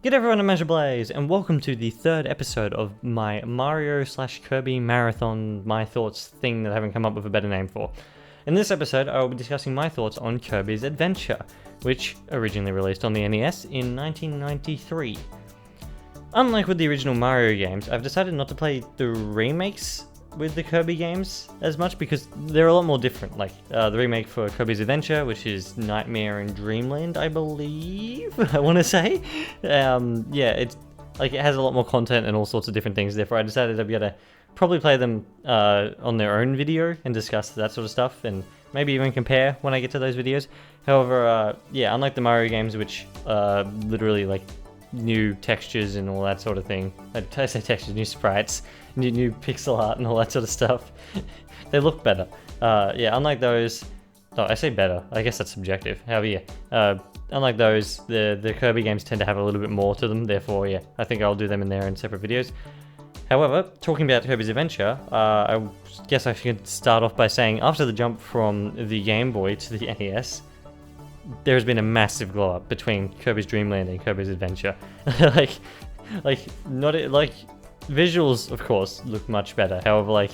G'day everyone, I'm AzureBlaze, and welcome to the third episode of my Mario/Kirby Marathon My Thoughts thing that I haven't come up with a better name for. In this episode, I will be discussing my thoughts on Kirby's Adventure, which originally released on the NES in 1993. Unlike with the original Mario games, I've decided not to play the remakes with the Kirby games as much because they're a lot more different. Like the remake for Kirby's Adventure, which is Nightmare in Dreamland, I believe. I want to say, yeah, it's like it has a lot more content and all sorts of different things. Therefore, I decided I'd be able to probably play them on their own video and discuss that sort of stuff, and maybe even compare when I get to those videos. However, yeah, unlike the Mario games, which literally like new textures and all that sort of thing. I say textures, new sprites, new pixel art and all that sort of stuff. They look better. Yeah, unlike those, oh, I say better, I guess that's subjective. However, yeah, unlike those, the Kirby games tend to have a little bit more to them. Therefore, yeah, I think I'll do them in there in separate videos. However, talking about Kirby's Adventure, I guess I should start off by saying after the jump from the Game Boy to the NES, there's been a massive glow up between Kirby's Dream Land and Kirby's Adventure. like visuals, of course, look much better. However, like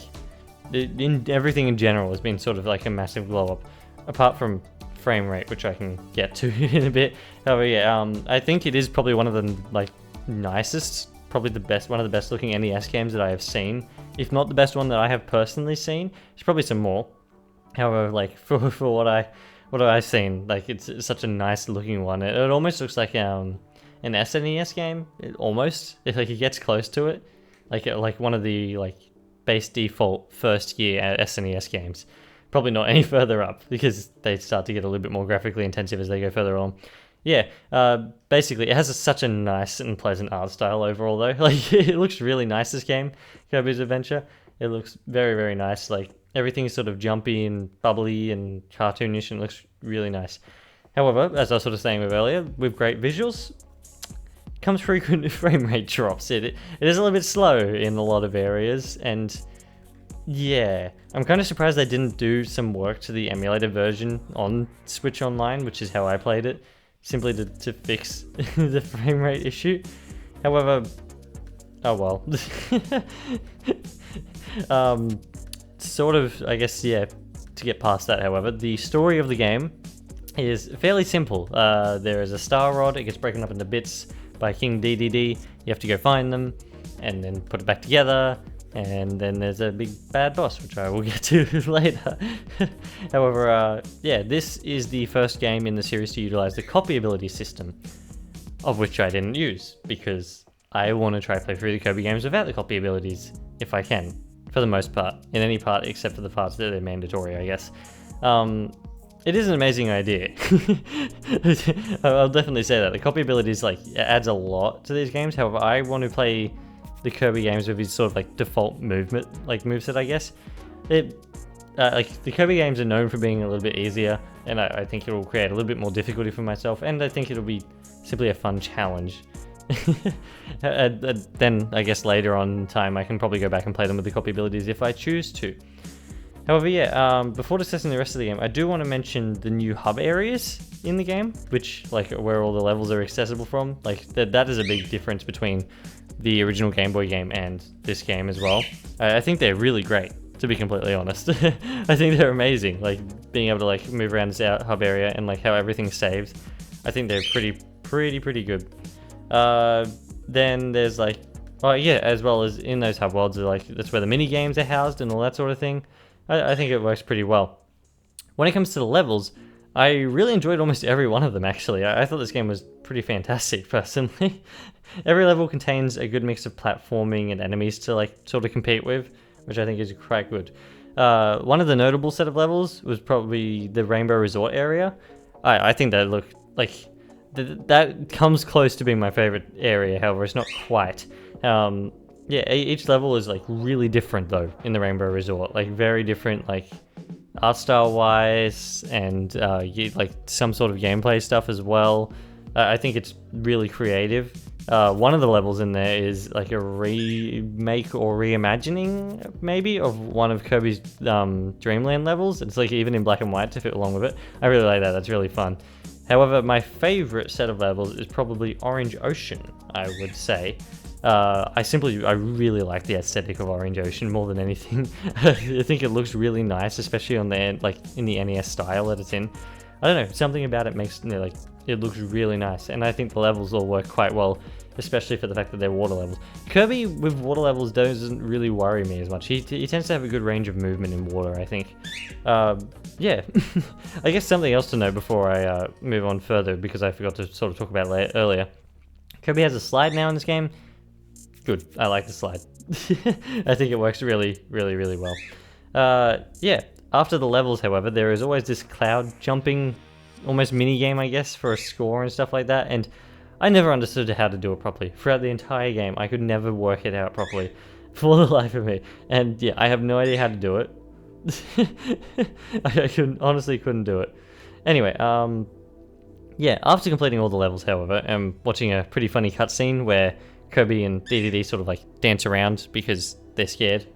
everything in general has been sort of like a massive glow up, apart from frame rate, which I can get to in a bit. However, yeah, I think it is probably one of the like nicest, probably the best, one of the best looking NES games that I have seen. If not the best one that I have personally seen, there's probably some more. However, like for what I've seen, like it's such a nice looking one. It almost looks like an SNES game. If like it gets close to it, like one of the like base default first year SNES games. Probably not any further up because they start to get a little bit more graphically intensive as they go further on. Yeah, basically it has such a nice and pleasant art style overall though. Like it looks really nice, this game, Kirby's Adventure. It looks very, very nice. Like everything is sort of jumpy and bubbly and cartoonish and looks really nice. However, as I was sort of saying earlier, with great visuals comes frequent frame rate drops. It is a little bit slow in a lot of areas, and yeah, I'm kind of surprised they didn't do some work to the emulated version on Switch Online, which is how I played it, simply to fix the frame rate issue. However, oh well. Sort of, I guess, yeah, to get past that, however, the story of the game is fairly simple. There is a star rod, it gets broken up into bits by King DDD, you have to go find them, and then put it back together, and then there's a big bad boss, which I will get to later. However, yeah, this is the first game in the series to utilize the copy ability system, of which I didn't use, because I want to try play through the Kirby games without the copy abilities, if I can. For the most part, in any part except for the parts that are mandatory, I guess. It is an amazing idea. I'll definitely say that. The copy abilities like adds a lot to these games. However, I want to play the Kirby games with his sort of like default moveset, I guess. Like the Kirby games are known for being a little bit easier, and I think it will create a little bit more difficulty for myself, and I think it'll be simply a fun challenge. Then I guess later on in time I can probably go back and play them with the copy abilities if I choose to. However, yeah, before discussing the rest of the game, I do want to mention the new hub areas in the game, which like where all the levels are accessible from. Like that is a big difference between the original Game Boy game and this game as well. I think they're really great, to be completely honest. I think they're amazing. Like being able to like move around this hub area and like how everything's saved. I think they're pretty good. Then there's like, oh yeah, as well as in those hub worlds, like that's where the mini games are housed and all that sort of thing. I think it works pretty well. When it comes to the levels, I really enjoyed almost every one of them actually. I thought this game was pretty fantastic personally. Every level contains a good mix of platforming and enemies to like sort of compete with, which I think is quite good. One of the notable set of levels was probably the Rainbow Resort area. I think that looked like that comes close to being my favorite area, however it's not quite. Yeah, each level is like really different though in the Rainbow Resort, like very different, like art style wise, and like some sort of gameplay stuff as well. I think it's really creative. One of the levels in there is like a remake or reimagining maybe of one of Kirby's Dreamland levels. It's like even in black and white to fit along with it. I really like that, that's really fun. However, my favorite set of levels is probably Orange Ocean, I would say. I really like the aesthetic of Orange Ocean more than anything. I think it looks really nice, especially on the like in the NES style that it's in. I don't know, something about it makes like it looks really nice, and I think the levels all work quite well, especially for the fact that they're water levels. Kirby with water levels doesn't really worry me as much. He tends to have a good range of movement in water, I think. Yeah, I guess something else to know before I move on further, because I forgot to sort of talk about it earlier. Kirby has a slide now in this game. Good, I like the slide. I think it works really, really, really well. Yeah, after the levels, however, there is always this cloud jumping, almost mini game, I guess, for a score and stuff like that, and I never understood how to do it properly. Throughout the entire game, I could never work it out properly, for the life of me. And yeah, I have no idea how to do it. I honestly couldn't do it. Anyway, yeah, after completing all the levels, however, I'm watching a pretty funny cutscene where Kirby and DDD sort of like dance around because they're scared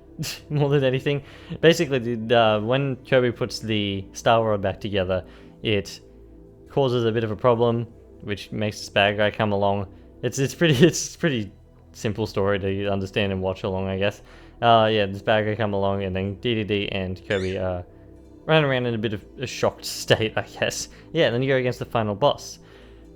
more than anything. Basically, when Kirby puts the Star Rod back together, it causes a bit of a problem, which makes this bad guy come along. It's pretty simple story to understand and watch along, I guess. Yeah, this bad guy come along, and then DDD and Kirby ran around in a bit of a shocked state, I guess. Yeah, and then you go against the final boss.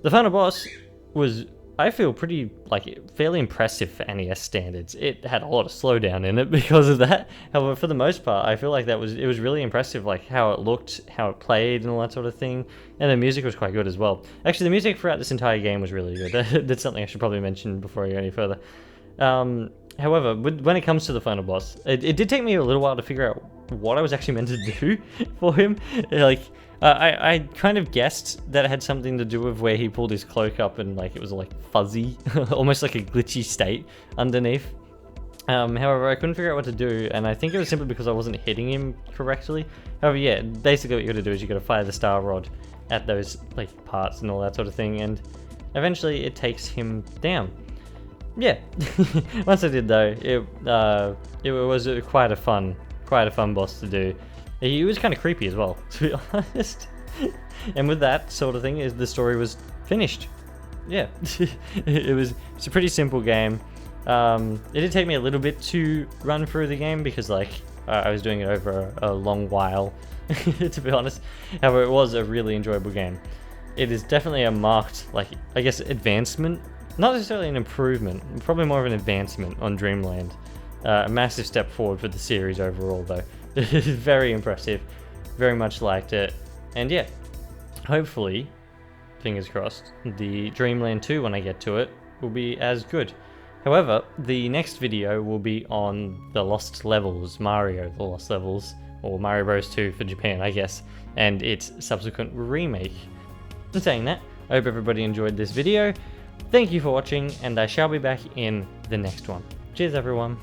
The final boss was, I feel, pretty, like, fairly impressive for NES standards. It had a lot of slowdown in it because of that. However, for the most part, I feel like it was really impressive, like how it looked, how it played, and all that sort of thing. And the music was quite good as well. Actually, the music throughout this entire game was really good. That's something I should probably mention before I go any further. However, when it comes to the final boss, it did take me a little while to figure out what I was actually meant to do for him. Like, I kind of guessed that it had something to do with where he pulled his cloak up and like it was like fuzzy, almost like a glitchy state underneath. However, I couldn't figure out what to do, and I think it was simply because I wasn't hitting him correctly. However, yeah, basically what you gotta do is you gotta fire the Star Rod at those like parts and all that sort of thing, and eventually it takes him down. Yeah, once I did though, it was quite a fun boss to do. He was kind of creepy as well, to be honest. And with that sort of thing, the story was finished. Yeah, it's a pretty simple game. It did take me a little bit to run through the game because like I was doing it over a long while, to be honest. However, it was a really enjoyable game. It is definitely a marked, like, I guess, advancement. Not necessarily an improvement, probably more of an advancement on Dreamland. A massive step forward for the series overall, though. It is very impressive. Very much liked it. And yeah, hopefully, fingers crossed, the Dreamland 2, when I get to it, will be as good. However, the next video will be on the Lost Levels, Mario, the Lost Levels, or Mario Bros. 2 for Japan, I guess, and its subsequent remake. In saying that, I hope everybody enjoyed this video. Thank you for watching, and I shall be back in the next one. Cheers, everyone.